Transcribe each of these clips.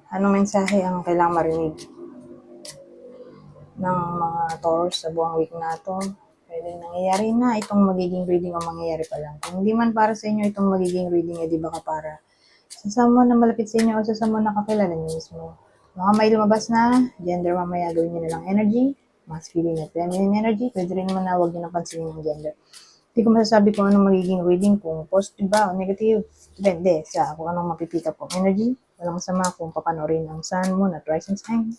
Anong mensahe ang kailangang marinig ng mga Taurus sa buong week na ito? Pwede nangyayari na itong magiging reading o mangyayari pa lang. Kung hindi man para sa inyo itong magiging reading, di baka para sa someone na malapit sa inyo o sa someone na kakilala niyo mismo. Baka may lumabas na gender, mamaya gawin niyo na lang energy, masculine at feminine energy. Pwede rin naman na huwag niyo napansinin yung gender. Hindi ko masasabi kung anong magiging reading, kung positive ba o negative. Depende sa kung anong mapipika po energy. Walang masama kung papanorin ang sun, moon at rising sign.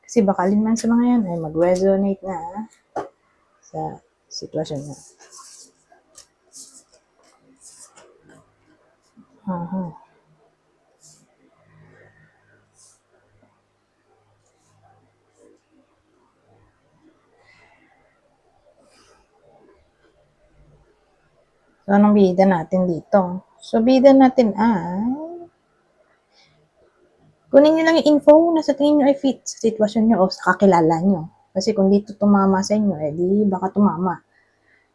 Kasi baka alin man sa mga yan ay mag-resonate na sa sitwasyon na. So, anong bida natin dito? So, bida natin ay kunin nyo lang yung info na sa tingin nyo ay fit sa sitwasyon nyo o sa kakilala nyo. Kasi kung dito tumama sa inyo, di baka tumama.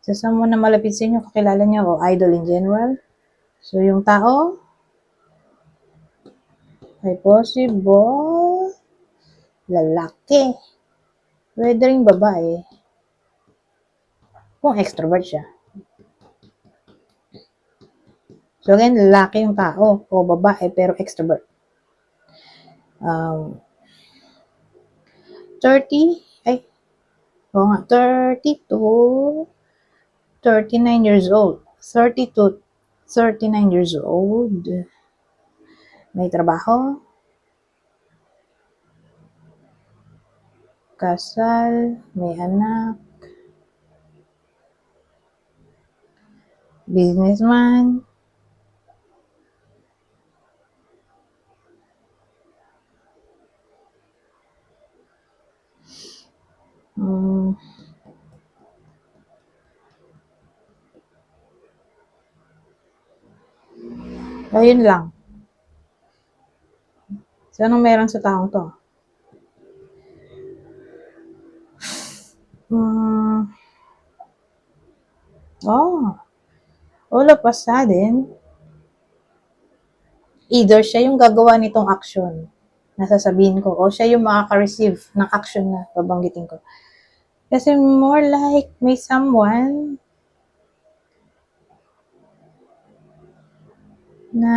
Sa someone na malapit sa inyo, kakilala nyo o idol in general. So, yung tao ay possible lalaki. Pwede rin babae. Kung extrovert siya. So, again, lalaki yung tao o babae pero extrovert. 30 to 39 years old. 30 to 39 years old. May trabaho. Kasal. May anak. Businessman. Ayun lang. So, anong meron sa taong to? All of a sudden, either siya yung gagawa nitong action na sasabihin ko o siya yung makaka-receive ng action na babanggitin ko. Kasi more like may someone na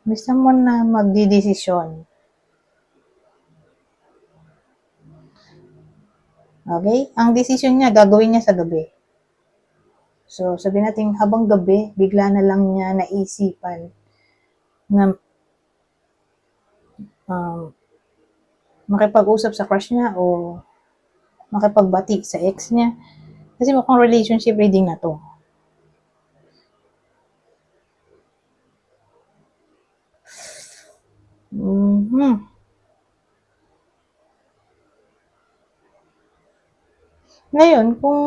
may someone na magdidesisyon. Okay? Ang decision niya, gagawin niya sa gabi. So, sabihin natin, habang gabi, bigla na lang niya naisipan na makipag-usap sa crush niya o makipagbati sa ex niya. Kasi mukhang relationship reading na to. Ngayon, kung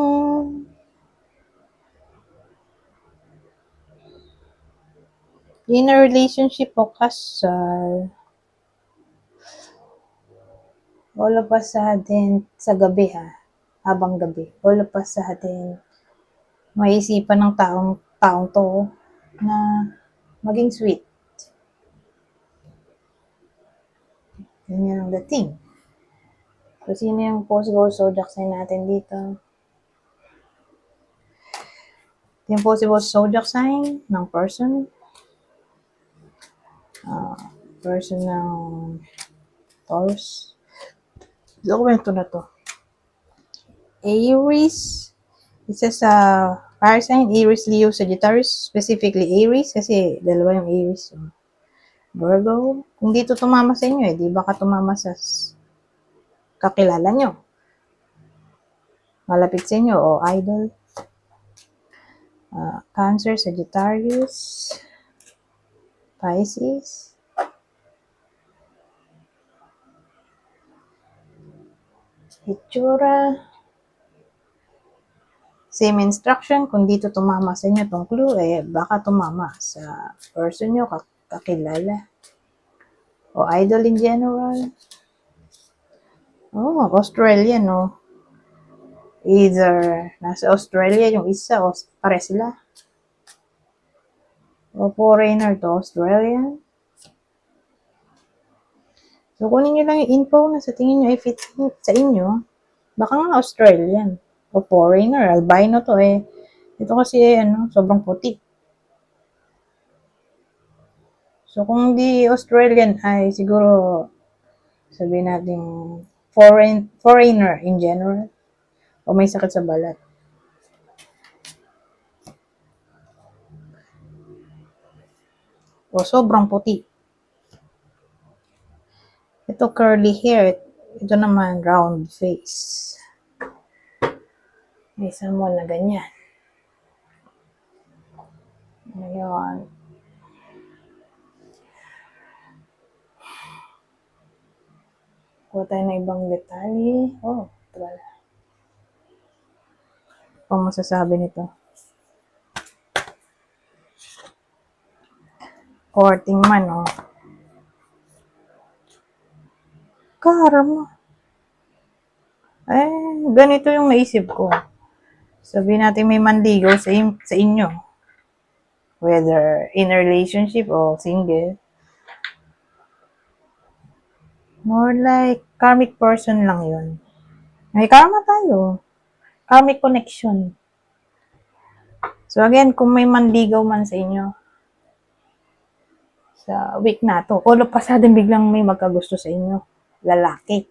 in a relationship o kasal, all of a sudden, sa gabi habang gabi, all of a sudden, maisipan ng taong to na maging sweet. Ganyan ang dating. So, sino yung possible zodiac sign natin dito? Yung possible zodiac sign ng person. Person ng Taurus. Dokumento na to. Aries. Isa sa fire sign, Aries, Leo, Sagittarius. Specifically Aries kasi dalawa yung Aries. Virgo. Kung dito tumama sa inyo, di baka tumama sa kakilala nyo. Malapit sa inyo o idol. Cancer, Sagittarius, Pisces. Itsura. Same instruction, kung dito tumama sa inyo itong clue, baka tumama sa person nyo, kakilala. O idol in general. Australian, Either nasa Australia yung isa o pare sila. O foreigner to Australian. So, kunin nyo lang yung info na sa tingin nyo ay fit sa inyo. Baka nga Australian. O foreigner. Albino to eh. Ito kasi sobrang puti. So, kung di Australian ay siguro sabihin natin foreigner in general. O may sakit sa balat. O sobrang puti. Ito curly hair. Ito naman round face. May someone na ganyan. Ngayon. Kuha tayo ng ibang detalye. Oh, ito pala. Ano masasabi nito? Courting man, oh. Karma. Ganito yung naisip ko. Sabihin natin may manligaw sa inyo. Whether in a relationship o single. More like karmic person lang yun. May karma tayo. Karmic connection. So again, kung may manligaw man sa inyo, sa week na to, all of a sudden biglang may magkagusto sa inyo. Lalaki.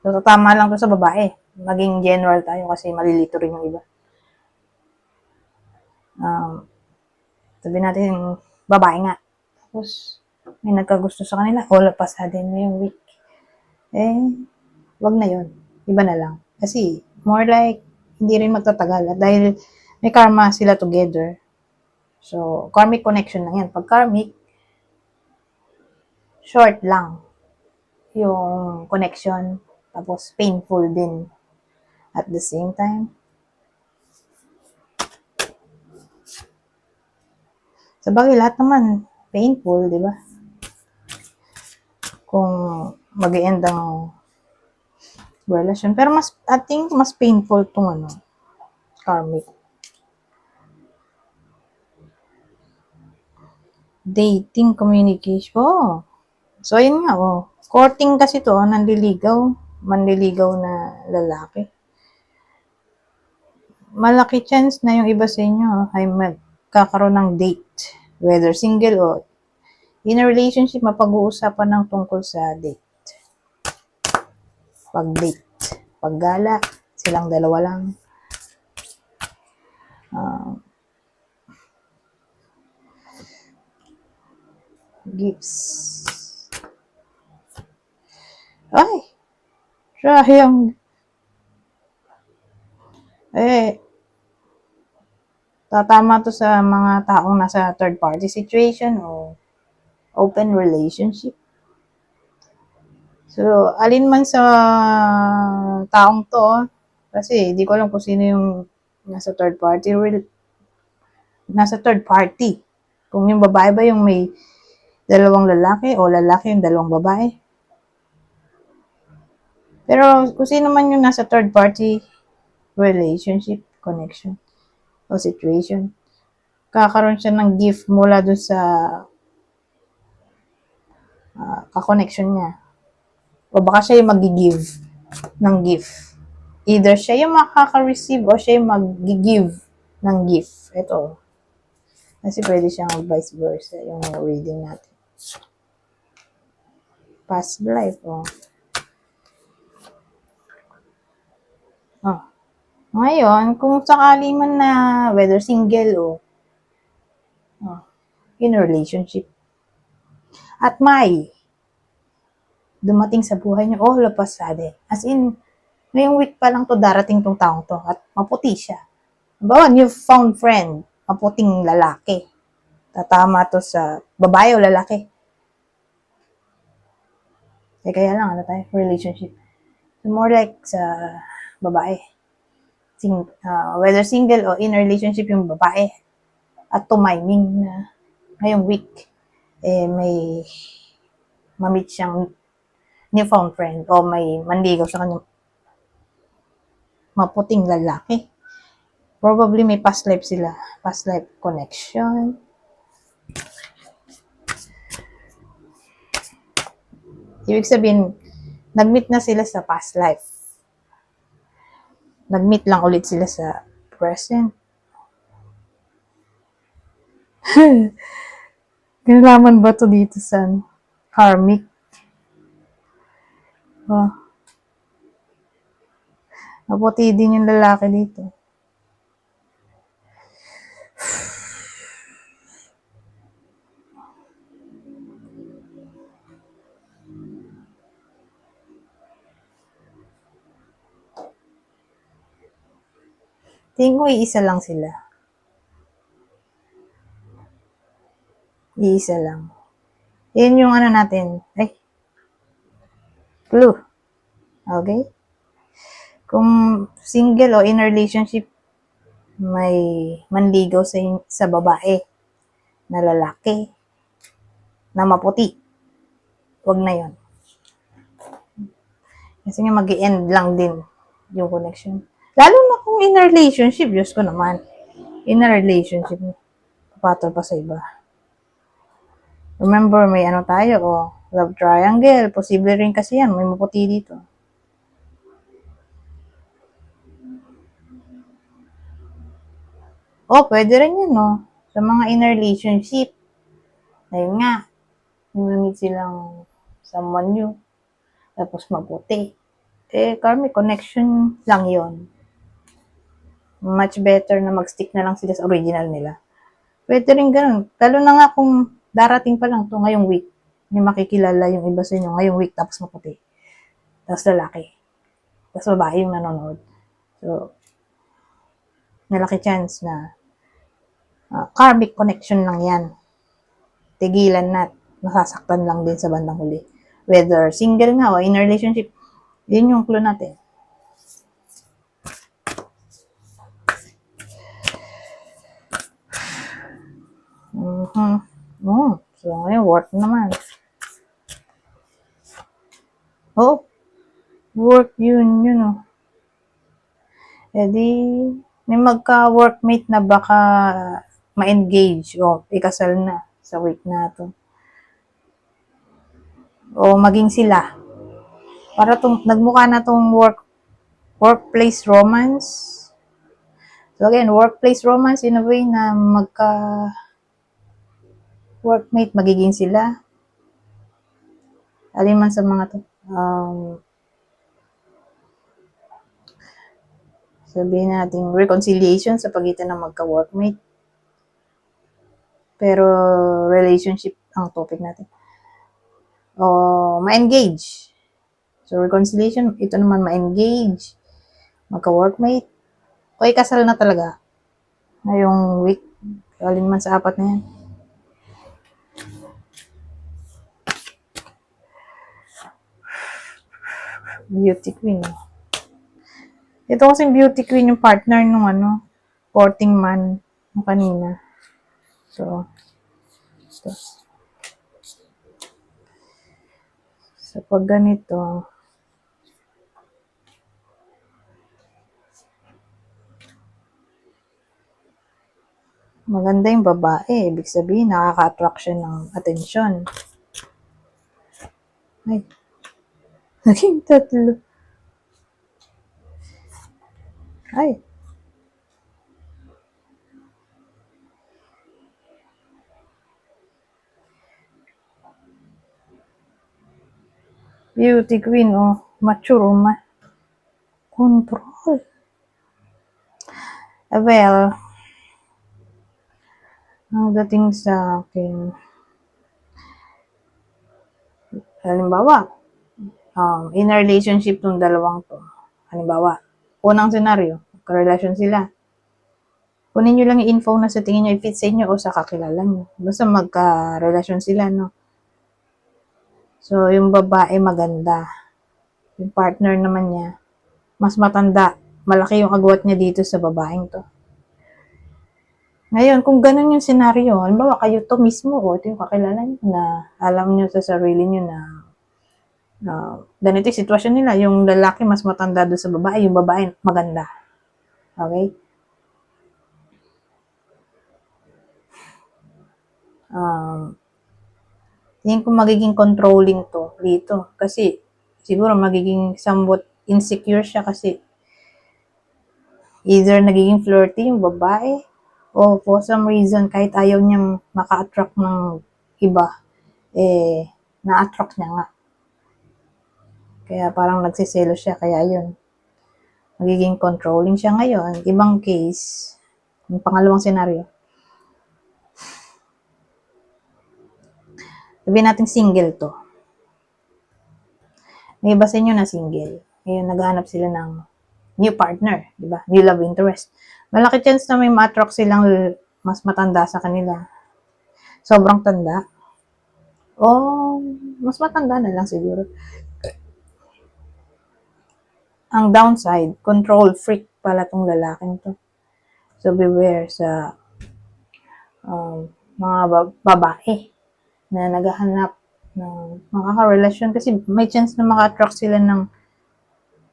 So tama lang to sa babae. Maging general tayo kasi malilito rin yung iba. Sabihin natin, babae nga. Tapos, may nagkagusto sa kanila, all of a sudden, ngayong week. Wag na yun. Iba na lang. Kasi, more like, hindi rin magtatagal. At dahil may karma sila together. So, karmic connection lang yan. Pag karmic, short lang yung connection. Tapos, painful din. At the same time, sa bagay, lahat naman painful, di ba? Kung mag-e-end ang relasyon. Pero I think mas painful tong karmic. Dating, communication. Oh. So, yun nga, Courting kasi to, manliligaw na lalaki. Malaki chance na yung iba sa inyo ay magkakaroon ng date. Whether single o in a relationship, mapag-uusapan ng tungkol sa date. Pag-date. Paggala, silang dalawa lang. Gifts. Ay! Sayang. Tatama to sa mga taong nasa third party situation o open relationship. So, alin man sa taong to, kasi di ko alam kung sino yung nasa third party. Kung yung babae ba yung may dalawang lalaki o lalaki yung dalawang babae. Pero kung sino man yung nasa third party relationship, connection, o situation, kakaroon siya ng gift mula dun sa ka-connection niya. O baka siya yung mag-give ng gift. Either siya yung makaka-receive o siya yung mag-give ng gift. Ito. Kasi pwede siyang vice versa yung reading natin. Past life, Ngayon, kung sakali man na whether single o in a relationship, at may dumating sa buhay niyo all of a sudden. As in, ngayong week pa lang to darating tong taong to at maputi siya. Bawa, you found friend, maputing lalaki. Tatama to sa babae o lalaki. Kaya lang, tayo? Relationship. So, more like sa babae. Whether single o in a relationship yung babae. At tumiming na ngayong week, may ma-meet siyang newfound friend o may manligaw sa kanya maputing lalaki. Probably may past life sila. Past life connection. Ibig sabihin, nag-meet na sila sa past life. Nag-meet lang ulit sila sa present. Kinalaman ba to dito sa karmic? Oh. Maputi din yung lalaki dito. Tingin ko iisa lang sila. Iisa lang. Yan yung ano natin. Ay. Clue. Okay? Kung single o in a relationship, may manligaw sa babae na lalaki na maputi. Wag na yon. Kasi nga mag-i-end lang din yung connection. Lalo na kung in a relationship, Diyos ko naman. In a relationship, papatol pa sa iba. Remember, may ano tayo, love triangle. Posible rin kasi yan, may maputi dito. Pwede rin yan, no? Sa mga in a relationship. Ayun nga, may silang someone new. Tapos maputi. Karmic connection lang yon. Much better na mag-stick na lang sila sa original nila. Pwede rin ganun. Lalo na nga kung darating pa lang to ngayong week. Yung makikilala yung iba sa inyo ngayong week tapos maputi. Tapos lalaki. Tapos babae yung nanonood. So, malaki chance na karmic connection lang yan. Tigilan na. Masasaktan lang din sa bandang huli. Whether single nga o in a relationship, yun yung clue natin. So, ngayon, work naman. Work yun. May magka-workmate na baka ma-engage o ikasal na sa week na to. O maging sila. Para nagmukha na tong workplace romance. So again, workplace romance in a way na workmate magiging sila. Alin man sa mga to. Sabihin natin reconciliation sa pagitan ng magka-workmate. Pero relationship ang topic natin. Ma-engage. So reconciliation, ito naman ma-engage. Magka-workmate. O ikasal na talaga. Ngayong week. Alin man sa apat na yan. Beauty queen. Ito kasing beauty queen yung partner nung courting man nung kanina. So, ito. So, pag ganito, maganda yung babae. Ibig sabihin, nakaka-attract siya ng atensyon. Ay. Naging tatlo. Ay. Beauty queen, mature, control. Well, ang dating sa akin, halimbawa, in a relationship tong dalawang to. Halimbawa, unang senaryo, karelasyon sila. Kunin nyo lang yung info na sa tingin nyo i-fit sa inyo o sa kakilala nyo. Basta magka-relasyon sila, no? So, yung babae maganda. Yung partner naman niya, mas matanda. Malaki yung agwat niya dito sa babaeng to. Ngayon, kung ganun yung senaryo, halimbawa kayo to mismo, ito yung kakilala nyo na alam nyo sa sarili nyo na Ganito yung sitwasyon nila. Yung lalaki mas matanda doon sa babae, yung babae maganda. Okay? Tingin ko magiging controlling to dito. Kasi siguro magiging somewhat insecure siya kasi either nagiging flirty yung babae o for some reason kahit ayaw niyang maka-attract ng iba, na-attract niya nga. Kaya parang nagsiselo siya. Kaya yun, magiging controlling siya ngayon. Ibang case, yung pangalawang senaryo, sabihin natin single to. May iba sa inyo na single. Ngayon, naghahanap sila ng new partner, di ba? New love interest. Malaki chance na may ma-attract silang mas matanda sa kanila. Sobrang tanda. O, mas matanda na lang siguro. Ang downside, control freak pala tong lalaking to. So, beware sa mga babae na naghahanap ng makakarelasyon kasi may chance na maka-attract sila ng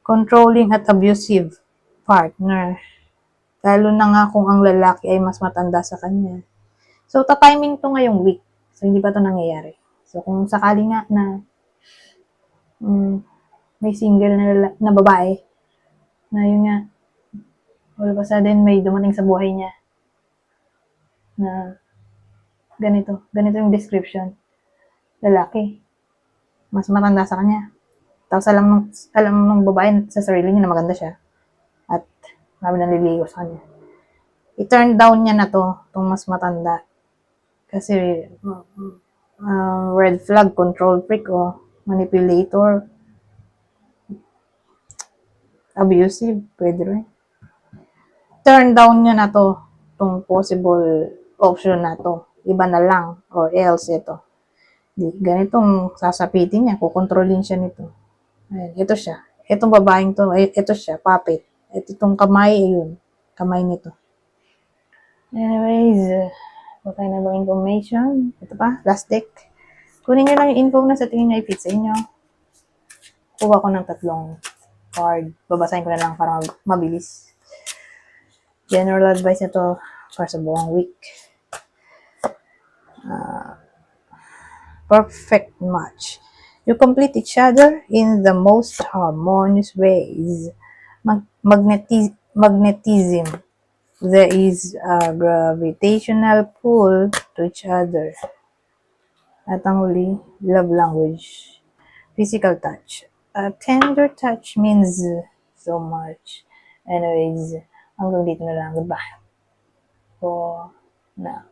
controlling at abusive partner. Lalo na nga kung ang lalaki ay mas matanda sa kanya. So, ta-timing to ngayong week. So, hindi pa to nangyayari. So, kung sakali nga na may single na babae na yun nga, all of a sudden may dumating sa buhay niya na ganito yung description. Lalaki, mas matanda sa kanya. Tapos alam ng babae sa sarili niya na maganda siya. At marami naliligo sa kanya. I-turn down niya na itong mas matanda. Kasi red flag, control freak o manipulator, abusive, pwede rin. Turn down niya na itong possible option na to. Iba na lang or else ito. Ganitong sasapitin niya, kukontrolin siya nito. Ayan, ito siya. Itong babaeng to, ito siya, puppet. Itong kamay, ayun. Kamay nito. Anyways, tayo na bang information? Ito pa, last deck. Kunin nyo lang yung info na sa tingin nyo i-fit sa inyo. Kuha ko ng 3 card. Babasahin ko na lang para mabilis. General advice nito para sa buong week. Perfect match. You complete each other in the most harmonious ways. Magnetism. There is a gravitational pull to each other. At ang huli, love language. Physical touch. A tender touch means so much. Anyways, hanggang dito na lang. Goodbye. So, na.